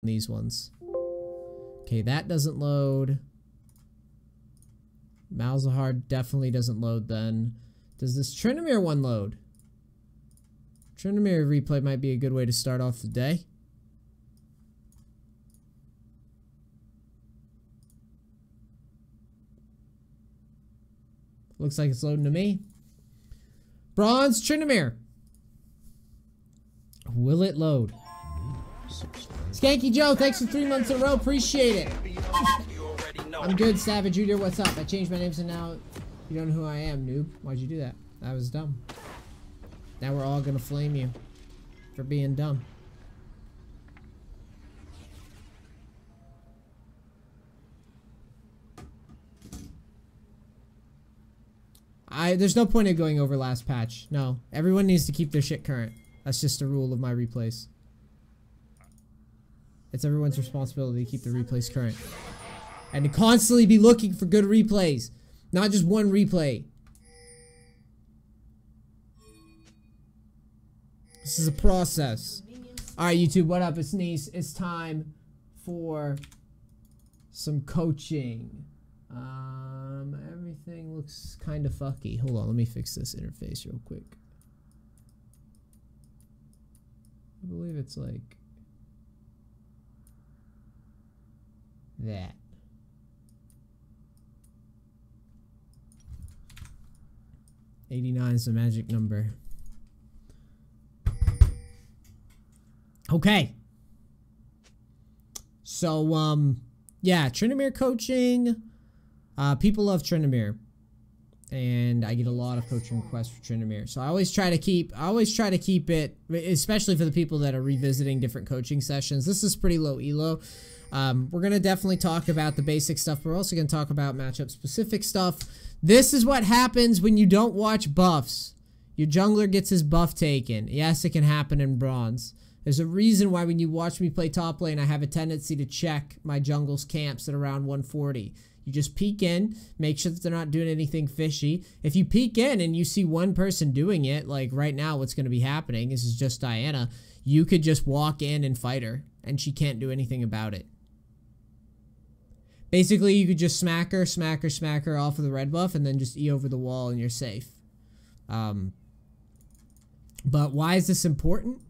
these ones. Okay, that doesn't load. Malzahar definitely doesn't load then. Does this Tryndamere one load? Tryndamere replay might be a good way to start off the day. Looks like it's loading to me. Bronze Tryndamere. Will it load? Skanky Joe, thanks for 3 months in a row. Appreciate it. I'm good, Savage Junior. What's up? I changed my name, so now you don't know who I am, noob. Why'd you do that? That was dumb. Now we're all gonna flame you for being dumb. There's no point in going over last patch. No. Everyone needs to keep their shit current. That's just a rule of my replays. It's everyone's responsibility to keep the replays current. And to constantly be looking for good replays. Not just one replay. This is a process. Alright, YouTube, what up? It's Nice. It's time for some coaching. Everything looks kind of fucky. Hold on, let me fix this interface real quick. I believe it's like that. $89 is the magic number. Okay. So, yeah, Tryndamere coaching. People love Tryndamere. And I get a lot of coaching requests for Tryndamere. So I always try to keep it, especially for the people that are revisiting different coaching sessions. This is pretty low elo. We're going to definitely talk about the basic stuff, but we're also going to talk about matchup specific stuff. This is what happens when you don't watch buffs. Your jungler gets his buff taken. Yes, it can happen in bronze. There's a reason why when you watch me play top lane, I have a tendency to check my jungle's camps at around 140. You just peek in, make sure that they're not doing anything fishy. If you peek in and you see one person doing it, like right now what's going to be happening, this is just Diana, you could just walk in and fight her, and she can't do anything about it. Basically, you could just smack her off of the red buff, and then just E over the wall and you're safe. But why is this important?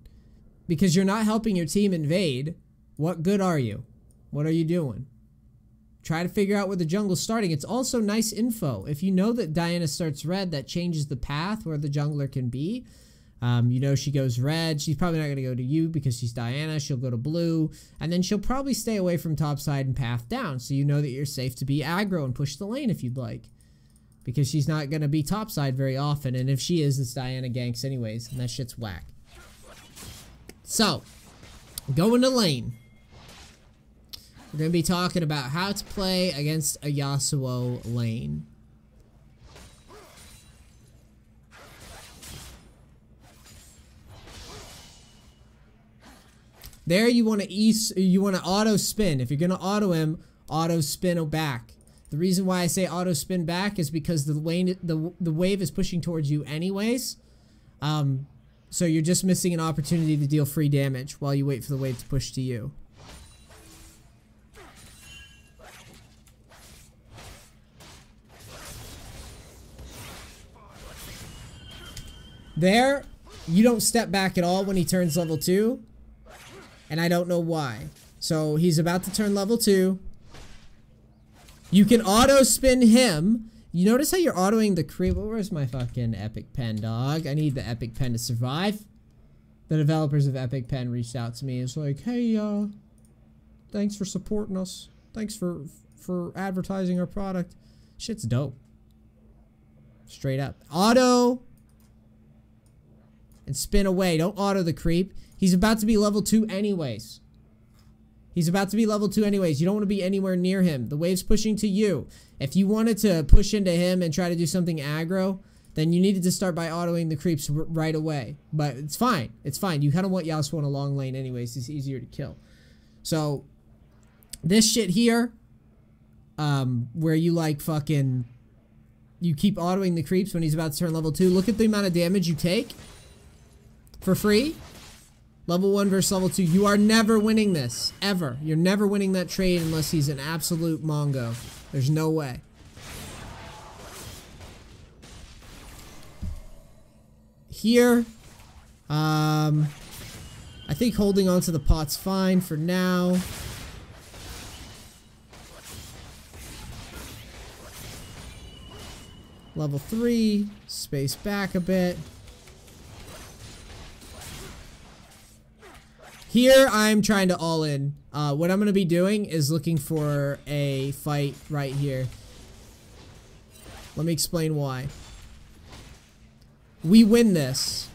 Because you're not helping your team invade. What good are you? What are you doing? Try to figure out where the jungle's starting. It's also nice info. If you know that Diana starts red, that changes the path where the jungler can be. You know she goes red. She's probably not going to go to you because she's Diana. She'll go to blue. And then she'll probably stay away from top side and path down. So you know that you're safe to be aggro and push the lane if you'd like. Because she's not going to be top side very often. And if she is, it's Diana ganks anyways. And that shit's whack. So, going to lane. We're going to be talking about how to play against a Yasuo lane. There you want to auto spin. If you're going to auto him, auto spin back. The reason why I say auto spin back is because the wave is pushing towards you anyways. So you're just missing an opportunity to deal free damage while you wait for the wave to push to you. There, you don't step back at all when he turns level 2. And I don't know why. So he's about to turn level 2. You can auto spin him. You notice how you're autoing the creep? Where's my fucking Epic Pen, dog? I need the Epic Pen to survive. The developers of Epic Pen reached out to me. It's like, hey, thanks for supporting us. Thanks for advertising our product. Shit's dope. Straight up. Auto. And spin away. Don't auto the creep. He's about to be level 2 anyways. He's about to be level 2 anyways. You don't want to be anywhere near him. The wave's pushing to you. If you wanted to push into him and try to do something aggro, then you needed to start by autoing the creeps right away. But it's fine. It's fine. You kind of want Yasuo in a long lane anyways. It's easier to kill. So, this shit here, where you like fucking, you keep autoing the creeps when he's about to turn level 2. Look at the amount of damage you take for free. Level 1 versus level 2. You are never winning this. Ever. You're never winning that trade unless he's an absolute Mongo. There's no way. Here, I think holding on to the pot's fine for now. Level 3, space back a bit. Here, I'm trying to all in. What I'm going to be doing is looking for a fight right here. Let me explain why. We win this.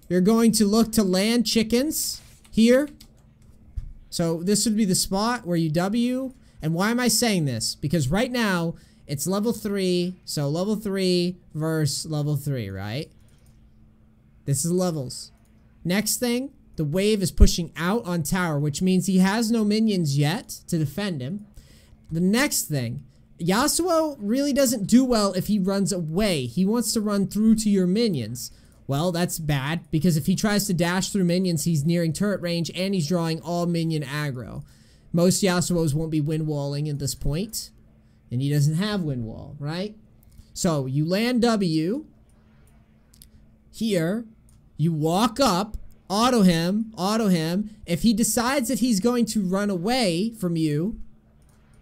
You're going to look to land chickens here. So this would be the spot where you W. And why am I saying this? Because right now, it's level 3. So level 3 versus level 3, right? This is levels. Next thing, the wave is pushing out on tower, which means he has no minions yet to defend him. The next thing, Yasuo really doesn't do well if he runs away. He wants to run through to your minions. Well, that's bad, because if he tries to dash through minions, he's nearing turret range, and he's drawing all minion aggro. Most Yasuos won't be wind walling at this point, and he doesn't have wind wall, right? So, you land W. Here, you walk up, auto him. If he decides that he's going to run away from you,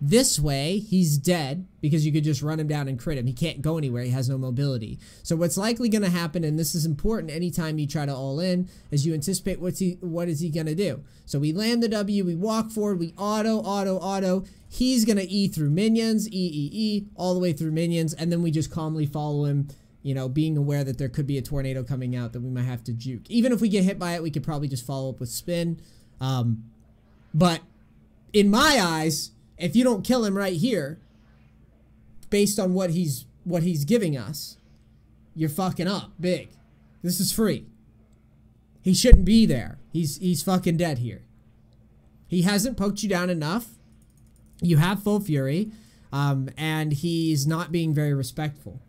this way, he's dead, because you could just run him down and crit him. He can't go anywhere. He has no mobility. So what's likely going to happen, and this is important anytime you try to all in, is you anticipate what is he going to do. So we land the W, we walk forward, we auto. He's going to E through minions, E, all the way through minions, and then we just calmly follow him, you know, being aware that there could be a tornado coming out that we might have to juke. Even if we get hit by it, we could probably just follow up with spin. But in my eyes, if you don't kill him right here, based on what he's giving us, you're fucking up big. This is free. He shouldn't be there. He's fucking dead here. He hasn't poked you down enough. You have full fury, and he's not being very respectful.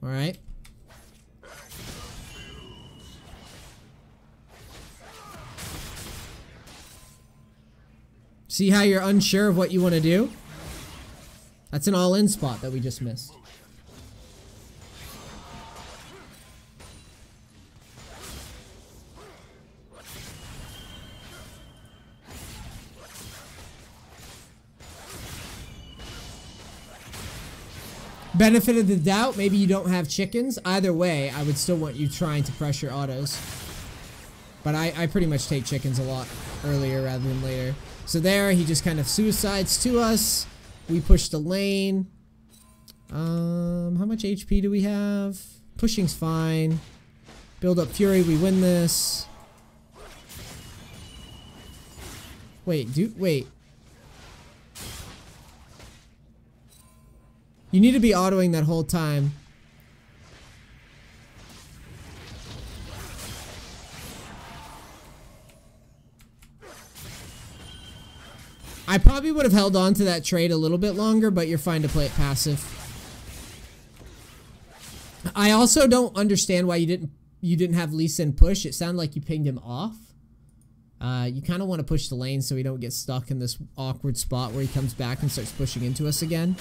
All right. See how you're unsure of what you want to do? That's an all-in spot that we just missed. Benefit of the doubt, maybe you don't have chickens. Either way, I would still want you trying to pressure autos. But I pretty much take chickens a lot earlier rather than later. So there, he just kind of suicides to us. We push the lane. How much HP do we have? Pushing's fine. Build up fury, we win this. Wait. You need to be autoing that whole time. I probably would have held on to that trade a little bit longer, but you're fine to play it passive. I also don't understand why you didn't have Lee Sin push. It sounded like you pinged him off. You kind of want to push the lane so we don't get stuck in this awkward spot where he comes back and starts pushing into us again,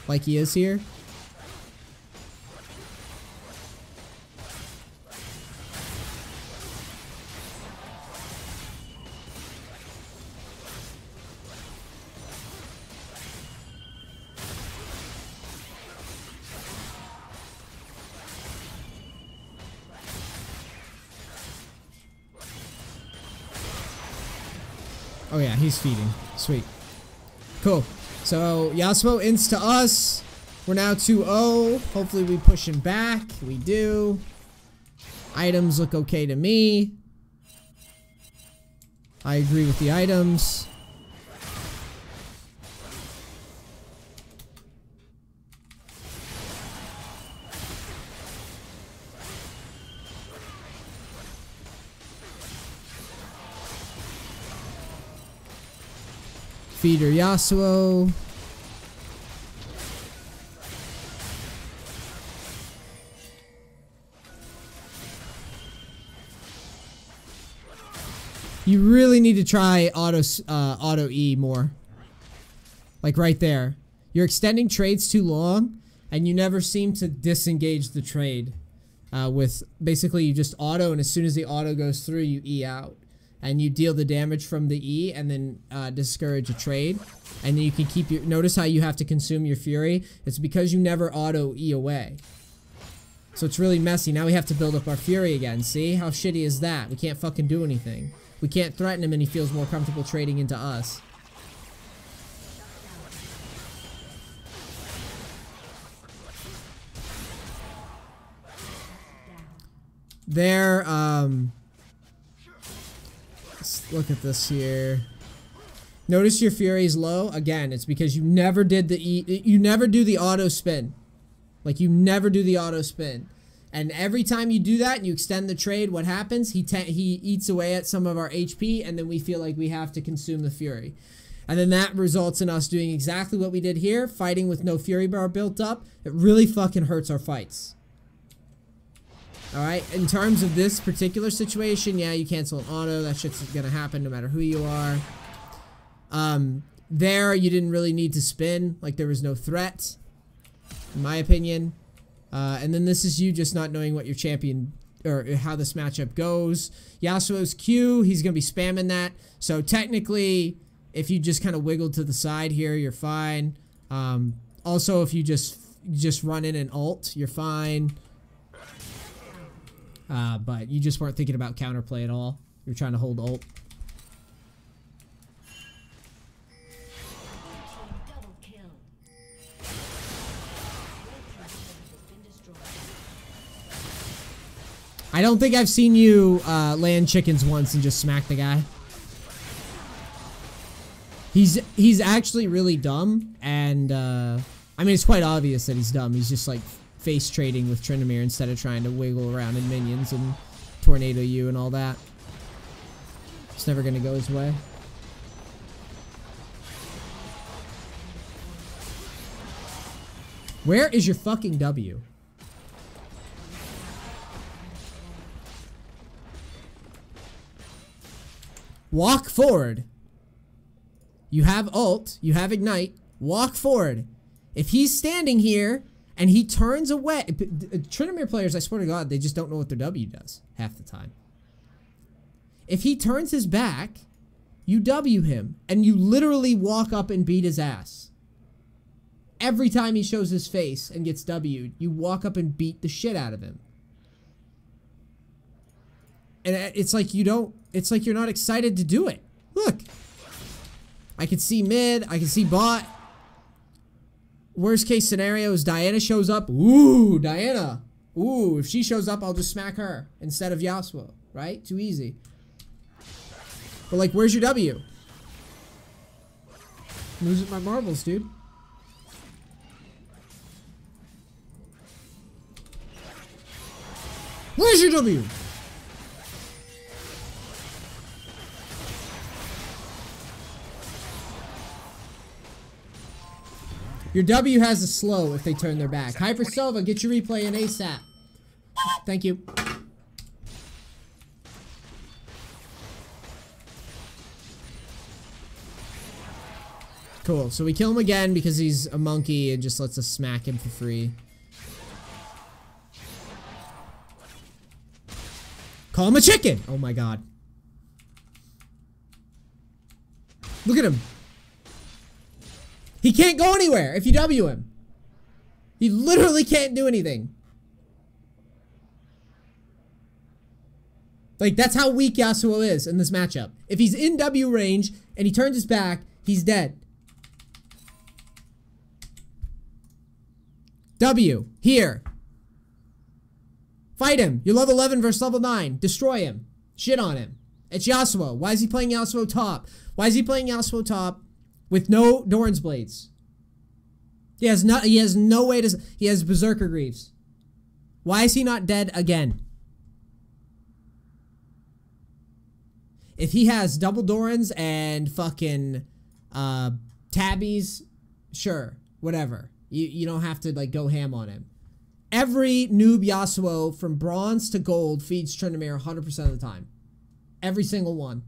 like he is here. Oh yeah, he's feeding. Sweet. Cool. So, Yasuo insta us. We're now 2-0. Hopefully we push him back. We do. Items look okay to me. I agree with the items. Feeder Yasuo. You really need to try auto E more. Like right there. You're extending trades too long, and you never seem to disengage the trade. With basically you just auto, and as soon as the auto goes through, you E out. And you deal the damage from the E, and then discourage a trade. And then you can keep your... Notice how you have to consume your Fury? It's because you never auto E away. So it's really messy. Now we have to build up our Fury again. See? How shitty is that? We can't fucking do anything. We can't threaten him, and he feels more comfortable trading into us. There, let's look at this here. Notice your Fury is low. Again, it's because you never did the you never do the auto spin. Like, you never do the auto spin. And every time you do that and you extend the trade, what happens? He eats away at some of our HP, and then we feel like we have to consume the Fury. And then that results in us doing exactly what we did here, fighting with no Fury bar built up. It really fucking hurts our fights. Alright, in terms of this particular situation, yeah, you cancel an auto. That shit's gonna happen no matter who you are. There, you didn't really need to spin. Like, there was no threat, in my opinion. And then this is you just not knowing what your champion, or how this matchup goes. Yasuo's Q, he's gonna be spamming that. So technically, if you just kind of wiggle to the side here, you're fine. Also, if you just run in and ult, you're fine. But you just weren't thinking about counterplay at all. You're trying to hold ult. I don't think I've seen you land chickens once and just smack the guy. He's actually really dumb, and I mean, it's quite obvious that he's dumb. He's just like face trading with Tryndamere instead of trying to wiggle around in minions and tornado you and all that. It's never gonna go his way. Where is your fucking W? Walk forward. You have ult, you have ignite, walk forward. If he's standing here and he turns away, Tryndamere players, I swear to God, they just don't know what their W does half the time. If he turns his back, you W him, and you literally walk up and beat his ass. Every time he shows his face and gets W'd, you walk up and beat the shit out of him. And it's like you don't, it's like you're not excited to do it. Look. I can see mid, I can see bot. Worst case scenario is Diana shows up. Ooh, Diana. Ooh, if she shows up, I'll just smack her instead of Yasuo, right? Too easy. But like, where's your W? I'm losing my marbles, dude. Where's your W? Your W has a slow if they turn their back. Hyper Silva, get your replay in ASAP. Thank you. Cool, so we kill him again because he's a monkey and just lets us smack him for free. Call him a chicken! Oh my God. Look at him. He can't go anywhere if you W him. He literally can't do anything. Like, that's how weak Yasuo is in this matchup. If he's in W range and he turns his back, he's dead. W. Here. Fight him. You're level 11 versus level 9. Destroy him. Shit on him. It's Yasuo. Why is he playing Yasuo top? Why is he playing Yasuo top with no Doran's Blades? He has no way to... He has Berserker Greaves. Why is he not dead again? If he has double Dorans and fucking tabbies, sure, whatever. You don't have to like go ham on him. Every noob Yasuo from bronze to gold feeds Tryndamere 100% of the time. Every single one.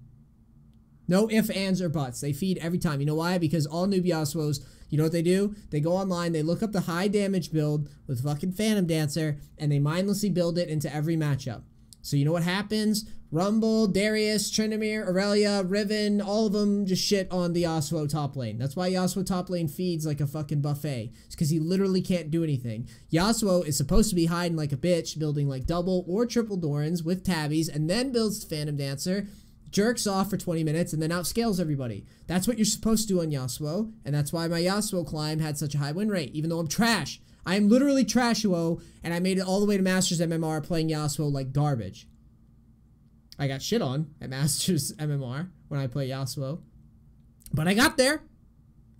No ifs, ands, or buts. They feed every time. You know why? Because all noob Yasuos, you know what they do? They go online, they look up the high damage build with fucking Phantom Dancer, and they mindlessly build it into every matchup. So you know what happens? Rumble, Darius, Tryndamere, Aurelia, Riven, all of them just shit on the Yasuo top lane. That's why Yasuo top lane feeds like a fucking buffet. It's because he literally can't do anything. Yasuo is supposed to be hiding like a bitch, building like double or triple Dorans with tabbies, and then builds Phantom Dancer, jerks off for 20 minutes, and then outscales everybody. That's what you're supposed to do on Yasuo, and that's why my Yasuo climb had such a high win rate, even though I'm trash. I am literally trashuo, and I made it all the way to Masters MMR playing Yasuo like garbage. I got shit on at Masters MMR when I play Yasuo, but I got there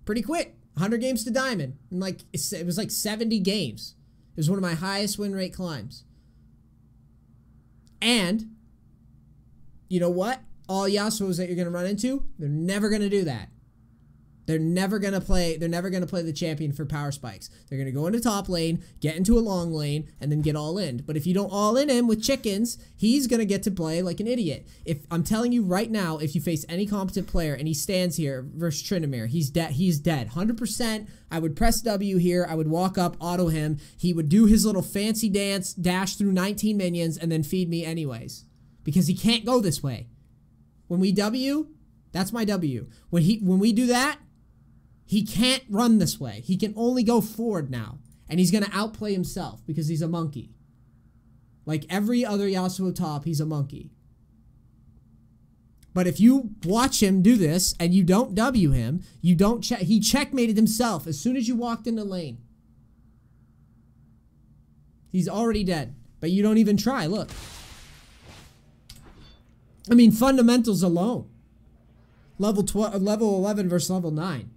pretty quick. 100 games to Diamond, and like it was like 70 games. It was one of my highest win rate climbs. And you know what? All Yasuos that you're gonna run into, they're never gonna do that. They're never gonna play the champion for power spikes. They're gonna go into top lane, get into a long lane, and then get all in. But if you don't all in him with chickens, he's gonna get to play like an idiot. If I'm telling you right now, if you face any competent player and he stands here versus Tryndamere, he's dead. He's dead. 100%. I would press W here. I would walk up, auto him. He would do his little fancy dance, dash through 19 minions, and then feed me anyways. Because he can't go this way. When we W, that's my W. When we do that, he can't run this way. He can only go forward now. And he's going to outplay himself because he's a monkey. Like every other Yasuo top, he's a monkey. But if you watch him do this and you don't W him, you don't he checkmated himself as soon as you walked in the lane. He's already dead. But you don't even try. Look. I mean, fundamentals alone. Level 11 versus level 9.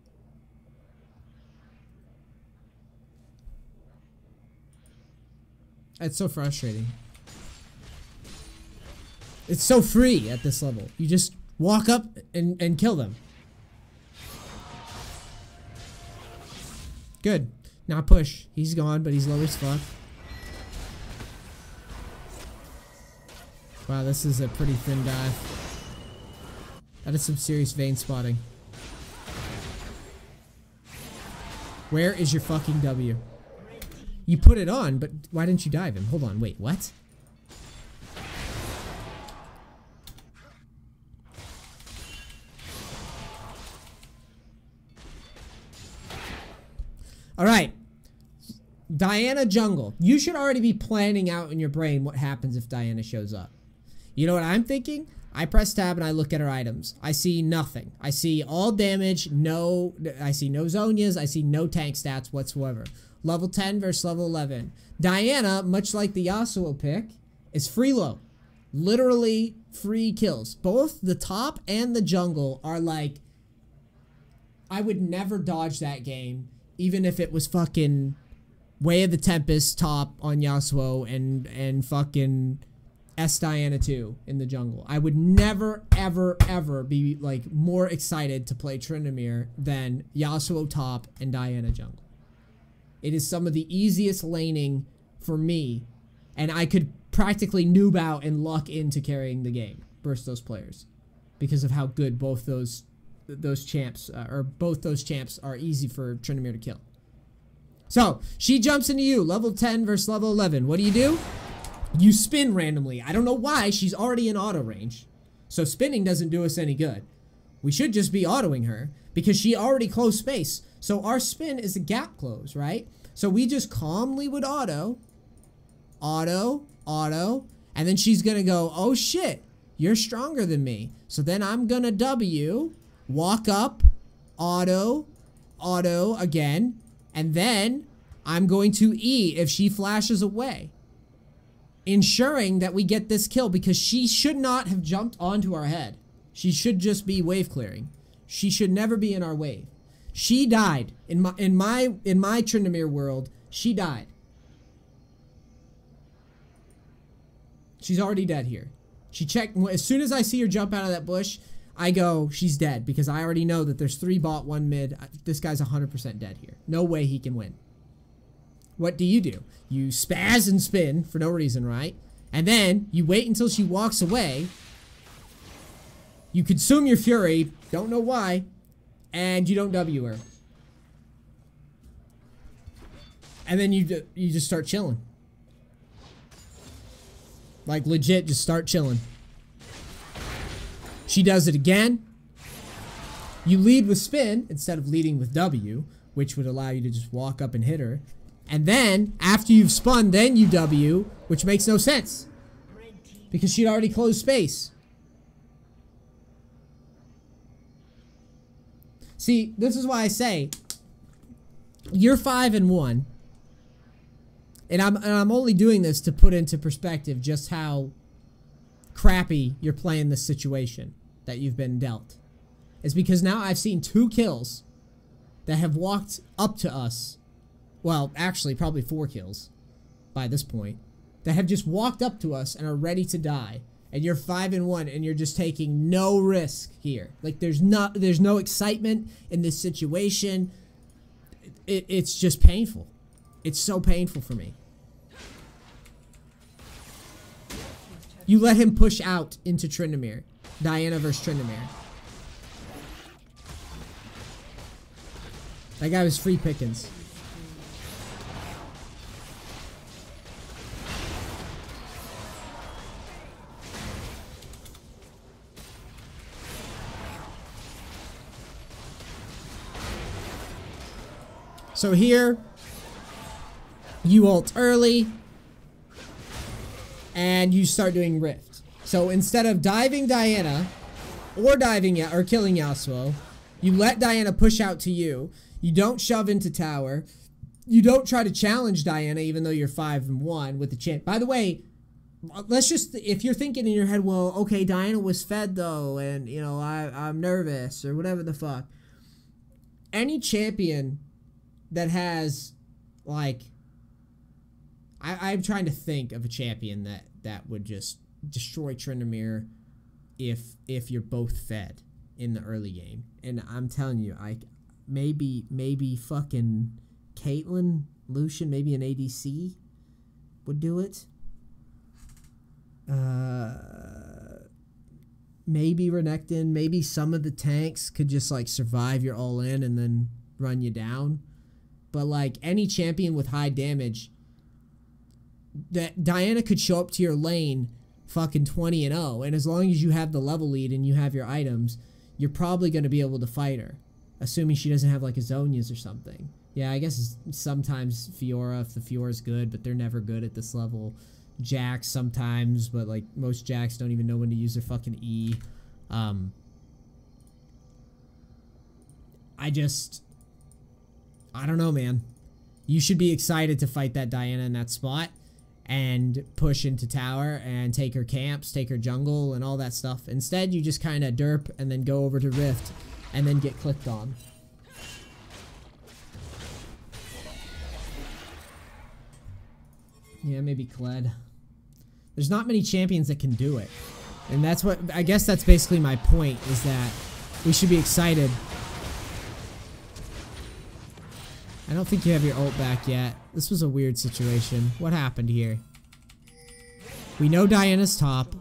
It's so frustrating. It's so free at this level. You just walk up and kill them. Good. Now push. He's gone, but he's low as fuck. Wow, this is a pretty thin dive. That is some serious vein spotting. Where is your fucking W? You put it on, but why didn't you dive him? Hold on, wait, what? Alright. Diana jungle. You should already be planning out in your brain what happens if Diana shows up. You know what I'm thinking? I press tab and I look at her items. I see nothing. I see all damage, I see no Zonias, I see no tank stats whatsoever. Level 10 versus level 11. Diana, much like the Yasuo pick, is free low. Literally free kills. Both the top and the jungle are like, I would never dodge that game, even if it was fucking Way of the Tempest top on Yasuo and fucking S Diana 2 in the jungle. I would never, ever, ever be like more excited to play Tryndamere than Yasuo top and Diana jungle. It is some of the easiest laning for me, and I could practically noob out and luck into carrying the game versus those players because of how good both those champs are easy for Tryndamere to kill. So she jumps into you, level 10 versus level 11. What do? You spin randomly. I don't know why. She's already in auto range, so spinning doesn't do us any good. We should just be autoing her because she already closed space. So our spin is a gap close, right? So we just calmly would auto, and then she's gonna go, oh shit, you're stronger than me. So then I'm gonna W, walk up, auto again, and then I'm going to E if she flashes away, ensuring that we get this kill because she should not have jumped onto our head. She should just be wave clearing. She should never be in our wave. She died in my Tryndamere world. She died. She's already dead here. She checked as soon as I see her jump out of that bush. I go, she's dead because I already know that there's 3 bot, 1 mid. This guy's 100% dead here. No way he can win. What do? You spaz and spin for no reason, right? And then you wait until she walks away. You consume your Fury, don't know why, and you don't W her. And then you just start chilling. Like, legit, just start chilling. She does it again. You lead with spin instead of leading with W, which would allow you to just walk up and hit her. And then, after you've spun, then you W, which makes no sense. Because she'd already closed space. See, this is why I say, you're 5-1. And I'm only doing this to put into perspective just how crappy you're playing this situation that you've been dealt. It's because now I've seen 2 kills that have walked up to us. Well, actually, probably 4 kills by this point. That have just walked up to us and are ready to die. And you're 5-1 and you're just taking no risk here. Like, there's no excitement in this situation. It's just painful. It's so painful for me. You let him push out into Tryndamere. Diana versus Tryndamere. That guy was free pickings. So here, you ult early, and you start doing Rift. So instead of diving Diana, or killing Yasuo, you let Diana push out to you. You don't shove into tower. You don't try to challenge Diana, even though you're 5-1 with the champ. By the way, let's just, if you're thinking in your head, well, okay, Diana was fed though, and you know, I'm nervous or whatever the fuck. Any champion that has, like, I'm trying to think of a champion that would just destroy Tryndamere if you're both fed in the early game. And I'm telling you, maybe fucking Caitlyn, Lucian, maybe an ADC would do it. Maybe Renekton, maybe some of the tanks could just like survive your all in and then run you down. But like any champion with high damage, that Diana could show up to your lane fucking 20-0, and as long as you have the level lead and you have your items, you're probably going to be able to fight her, assuming she doesn't have like a Zhonya's or something. Yeah, I guess sometimes Fiora, if the Fiora's good, but they're never good at this level. Jax sometimes, but like most Jax don't even know when to use their fucking E. I don't know, man. You should be excited to fight that Diana in that spot and push into tower and take her camps, take her jungle and all that stuff. Instead, you just kind of derp and then go over to Rift and then get clicked on. Yeah, maybe Kled. There's not many champions that can do it. And that's what, I guess that's basically my point, is that we should be excited. I don't think you have your ult back yet. This was a weird situation. What happened here? We know Diana's top.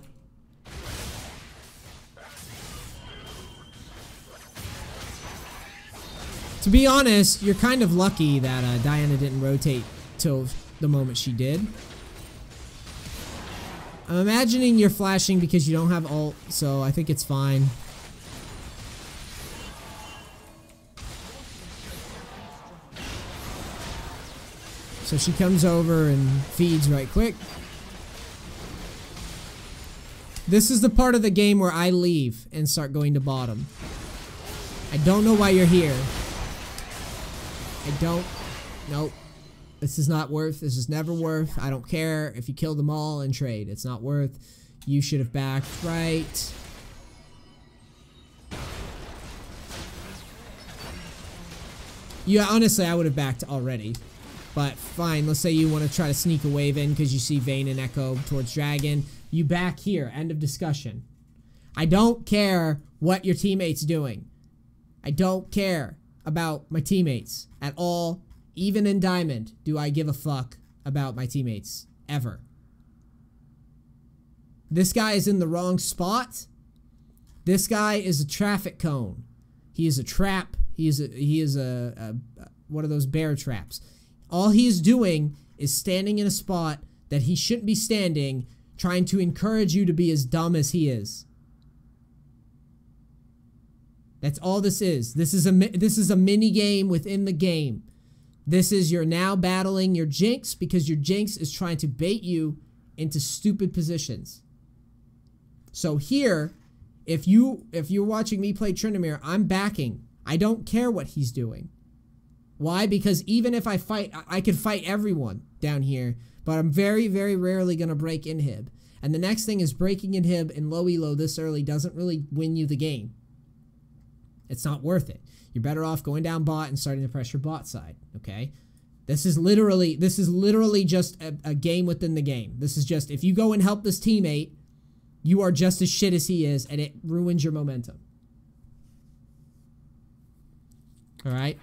To be honest, you're kind of lucky that Diana didn't rotate till the moment she did. I'm imagining you're flashing because you don't have ult, so I think it's fine. So she comes over and feeds right quick. This is the part of the game where I leave and start going to bottom. I don't know why you're here. Nope. This is not worth. This is never worth. I don't care if you kill them all and trade. It's not worth. You should have backed right. Yeah, honestly, I would have backed already. But fine, let's say you want to try to sneak a wave in because you see Vayne and Echo towards Dragon. You back here. End of discussion. I don't care what your teammate's doing. I don't care about my teammates at all. Even in Diamond, do I give a fuck about my teammates. Ever. This guy is in the wrong spot. This guy is a traffic cone. He is a trap. He is a one of those bear traps. All he is doing is standing in a spot that he shouldn't be standing, trying to encourage you to be as dumb as he is. That's all this is. This is a mini game within the game. This is you're now battling your Jinx because your Jinx is trying to bait you into stupid positions. So here, if you're watching me play Tryndamere, I'm backing. I don't care what he's doing. Why? Because even if I fight, I could fight everyone down here, but I'm very, very rarely going to break inhib. And the next thing is breaking inhib in low elo this early doesn't really win you the game. It's not worth it. You're better off going down bot and starting to pressure bot side, okay? This is literally just a game within the game. This is just, if you go and help this teammate, you are just as shit as he is, and it ruins your momentum. Alright?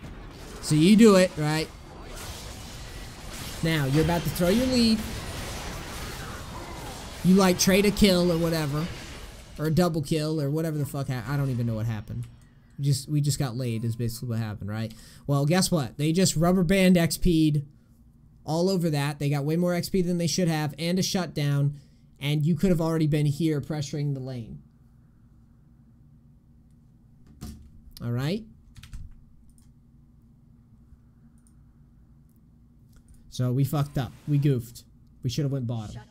So you do it, right? Now, you're about to throw your lead. You, like, trade a kill or whatever. Or a double kill or whatever the fuck happened. I don't even know what happened. We just got laid is basically what happened, right? Well, guess what? They just rubber band XP'd all over that. They got way more XP than they should have and a shutdown. And you could have already been here pressuring the lane. Alright? So we fucked up. We goofed. We should have went bottom.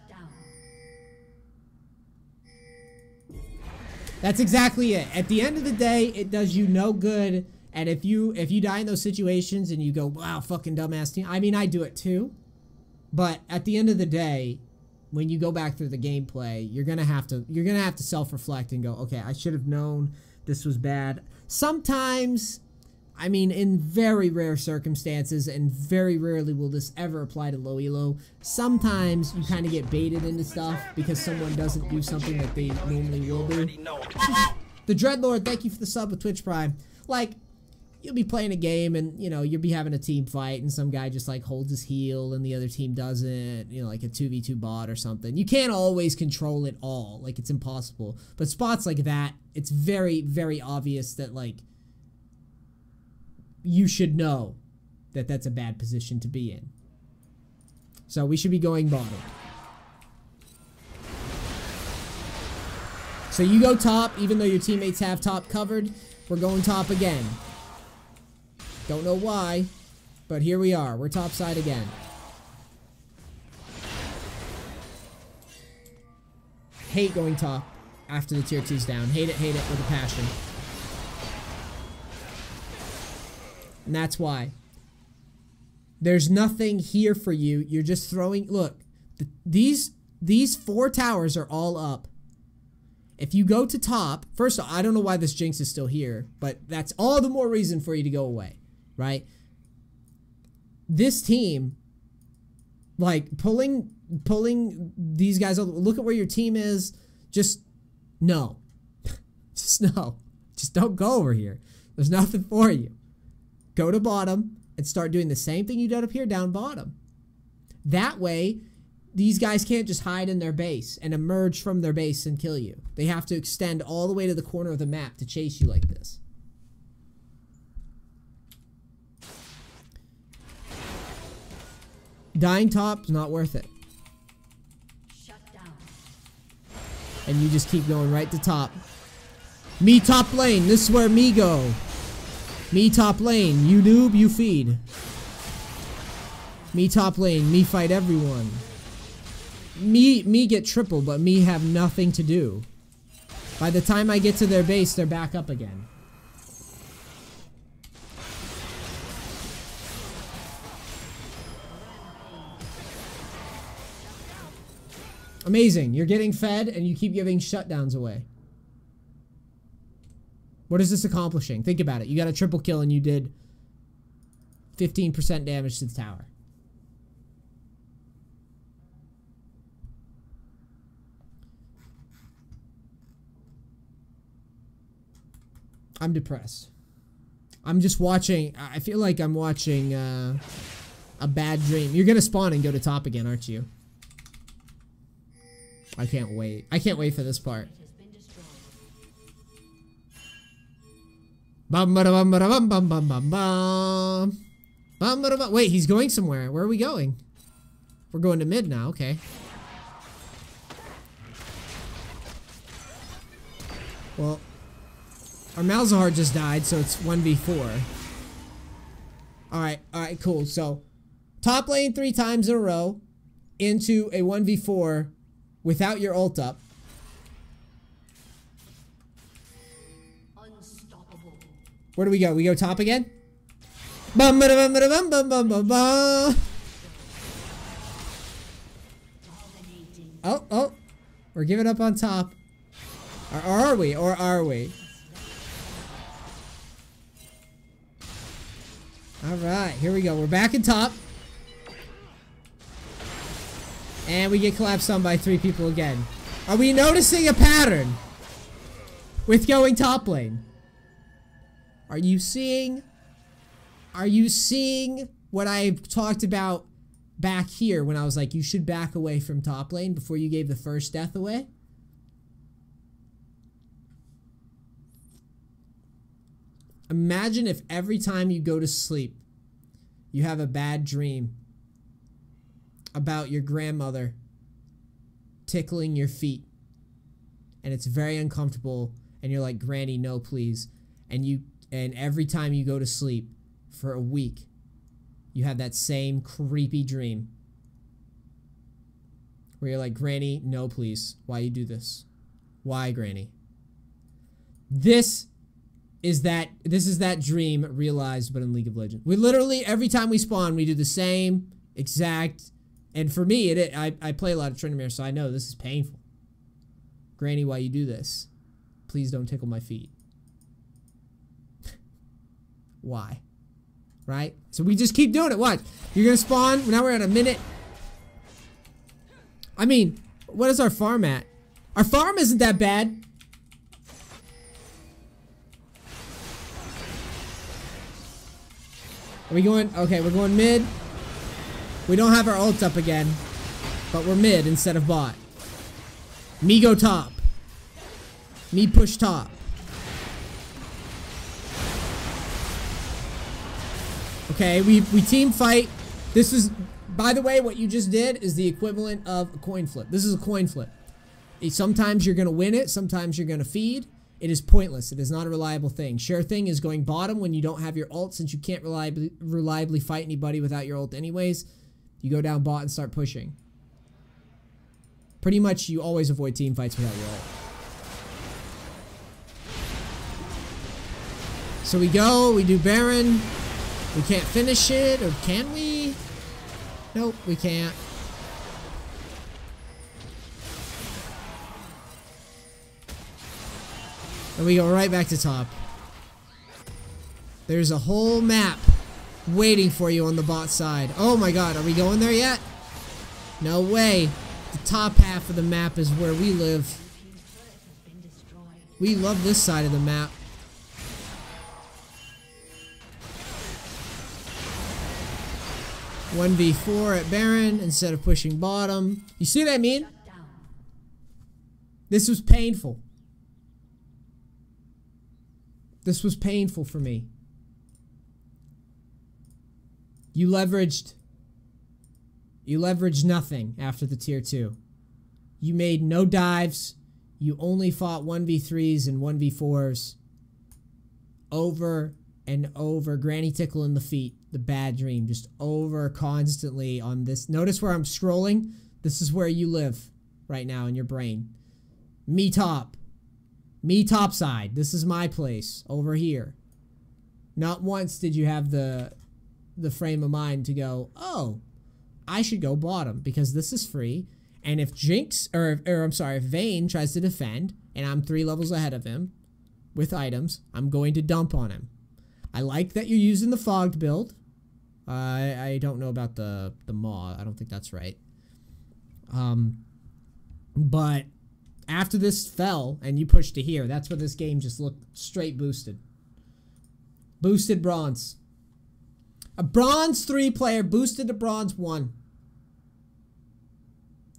That's exactly it. At the end of the day, it does you no good. And if you die in those situations and you go, wow, fucking dumbass team. I mean, I do it too. But at the end of the day, when you go back through the gameplay, you're gonna have to self-reflect and go, okay, I should have known this was bad. Sometimes, I mean, in very rare circumstances, and very rarely will this ever apply to low elo, sometimes you kind of get baited into stuff because someone doesn't do something that they normally will do. The Dreadlord, thank you for the sub with Twitch Prime. Like, you'll be playing a game and, you know, you'll be having a team fight and some guy just, like, holds his heel and the other team doesn't, you know, like a 2v2 bot or something. You can't always control it all. Like, it's impossible. But spots like that, it's very, very obvious that, like, you should know that that's a bad position to be in. So we should be going bottom. So you go top, even though your teammates have top covered. We're going top again. Don't know why, but here we are. We're top side again. Hate going top after the tier 2's down. Hate it with a passion. And that's why. There's nothing here for you. You're just throwing... Look, these 4 towers are all up. If you go to top... First of all, I don't know why this Jinx is still here, but that's all the more reason for you to go away, right? This team, like, pulling these guys... Look at where your team is. Just no. Just no. Just don't go over here. There's nothing for you. Go to bottom and start doing the same thing you did up here down bottom. That way, these guys can't just hide in their base and emerge from their base and kill you. They have to extend all the way to the corner of the map to chase you like this. Dying top's not worth it. And you just keep going right to top. Me top lane. This is where me go. Me top lane, you noob, you feed. Me top lane, me fight everyone. Me get triple, but me have nothing to do. By the time I get to their base, they're back up again. Amazing, you're getting fed and you keep giving shutdowns away. What is this accomplishing? Think about it. You got a triple kill and you did 15% damage to the tower. I'm depressed. I'm just watching. I feel like I'm watching a bad dream. You're going to spawn and go to top again, aren't you? I can't wait. I can't wait for this part. Bum ba bum ba bum bum bum bum bum. Bum ba bum. Wait, he's going somewhere. Where are we going? We're going to mid now. Okay. Well, our Malzahar just died, so it's 1v4. Alright, cool. So, top lane 3 times in a row into a 1v4 without your ult up. Unstoppable. Where do we go? We go top again? Bum ba bum ba bum bum bum bum bum. Oh. We're giving up on top. Or are we? Or are we? Alright, here we go. We're back in top. And we get collapsed on by 3 people again. Are we noticing a pattern with going top lane? Are you seeing what I talked about back here when I was like, you should back away from top lane before you gave the first death away? Imagine if every time you go to sleep, you have a bad dream about your grandmother tickling your feet. And it's very uncomfortable. And you're like, Granny, no, please. And every time you go to sleep for a week, you have that same creepy dream. Where you're like, Granny, no, please. Why you do this? Why, Granny? This is that dream realized, but in League of Legends. We literally, every time we spawn, we do the same exact, and for me, I play a lot of Tryndamere, so I know this is painful. Granny, why you do this? Please don't tickle my feet. Why? Right? So we just keep doing it. Watch. You're gonna spawn. Now we're at a minute. I mean, what is our farm at? Our farm isn't that bad. Are we going? Okay, we're going mid. We don't have our ult up again, but we're mid instead of bot. Me go top. Me push top. Okay, we team fight. This is, by the way, what you just did is the equivalent of a coin flip. This is a coin flip. Sometimes you're gonna win it. Sometimes you're gonna feed. It is pointless. It is not a reliable thing. Sure thing is going bottom when you don't have your ult, since you can't reliably fight anybody without your ult anyways. You go down bot and start pushing. Pretty much you always avoid team fights without your ult. So we go, we do Baron. We can't finish it, or can we? Nope, we can't. And we go right back to top. There's a whole map waiting for you on the bot side. Oh my god, are we going there yet? No way. The top half of the map is where we live. We love this side of the map. One v 4 at Baron instead of pushing bottom. You see what I mean? This was painful. This was painful for me. You leveraged nothing after the tier 2. You made no dives. You only fought 1v3s and 1v4s. Over and over. Granny tickle in the feet. The bad dream. Just over constantly on this. Notice where I'm scrolling? This is where you live right now in your brain. Me top. Me topside. This is my place over here. Not once did you have the frame of mind to go, oh, I should go bottom because this is free. And if Jinx, if Vayne tries to defend and I'm 3 levels ahead of him with items, I'm going to dump on him. I like that you're using the fogged build. I don't know about the Maw. I don't think that's right. But after this fell and you pushed to here, that's where this game just looked straight boosted. Boosted bronze. A bronze 3 player boosted to bronze 1.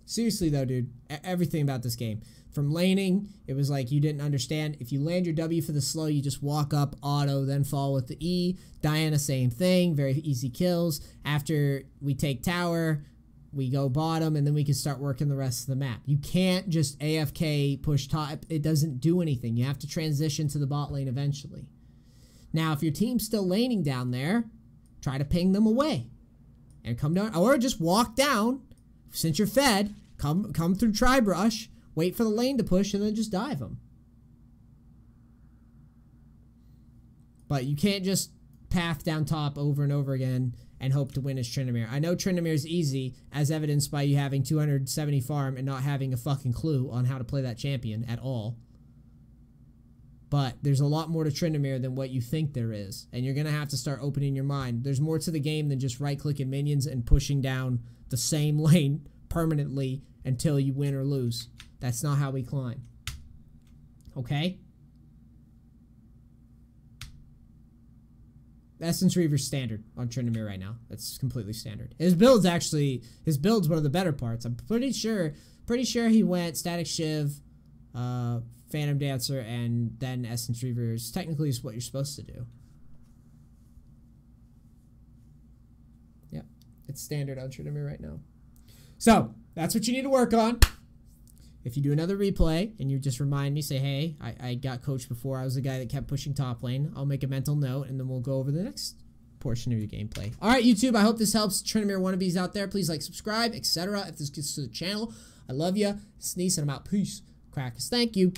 Seriously though, dude. everything about this game. From laning, it was like you didn't understand. If you land your W for the slow, you just walk up, auto, then fall with the E. Diana, same thing. Very easy kills. After we take tower, we go bottom, and then we can start working the rest of the map. You can't just AFK push top. It doesn't do anything. You have to transition to the bot lane eventually. Now, if your team's still laning down there, try to ping them away. And come down, or just walk down. Since you're fed, come through Trybrush. Wait for the lane to push and then just dive them. But you can't just path down top over and over again and hope to win as Tryndamere. I know Tryndamere is easy, as evidenced by you having 270 farm and not having a fucking clue on how to play that champion at all. But there's a lot more to Tryndamere than what you think there is. And you're going to have to start opening your mind. There's more to the game than just right-clicking minions and pushing down the same lane permanently until you win or lose. That's not how we climb. Okay? Essence Reaver's standard on Tryndamere right now. That's completely standard. His build's one of the better parts. I'm pretty sure he went Static Shiv, Phantom Dancer, and then Essence Reaver's technically is what you're supposed to do. Yep. It's standard on Tryndamere right now. So, that's what you need to work on. If you do another replay and you just remind me, say, hey, I got coached before. I was the guy that kept pushing top lane. I'll make a mental note, and then we'll go over the next portion of your gameplay. All right, YouTube, I hope this helps Tryndamere wannabes out there. Please like, subscribe, etc. if this gets to the channel. I love you. It's Neace, and I'm out. Peace. Crackers. Thank you.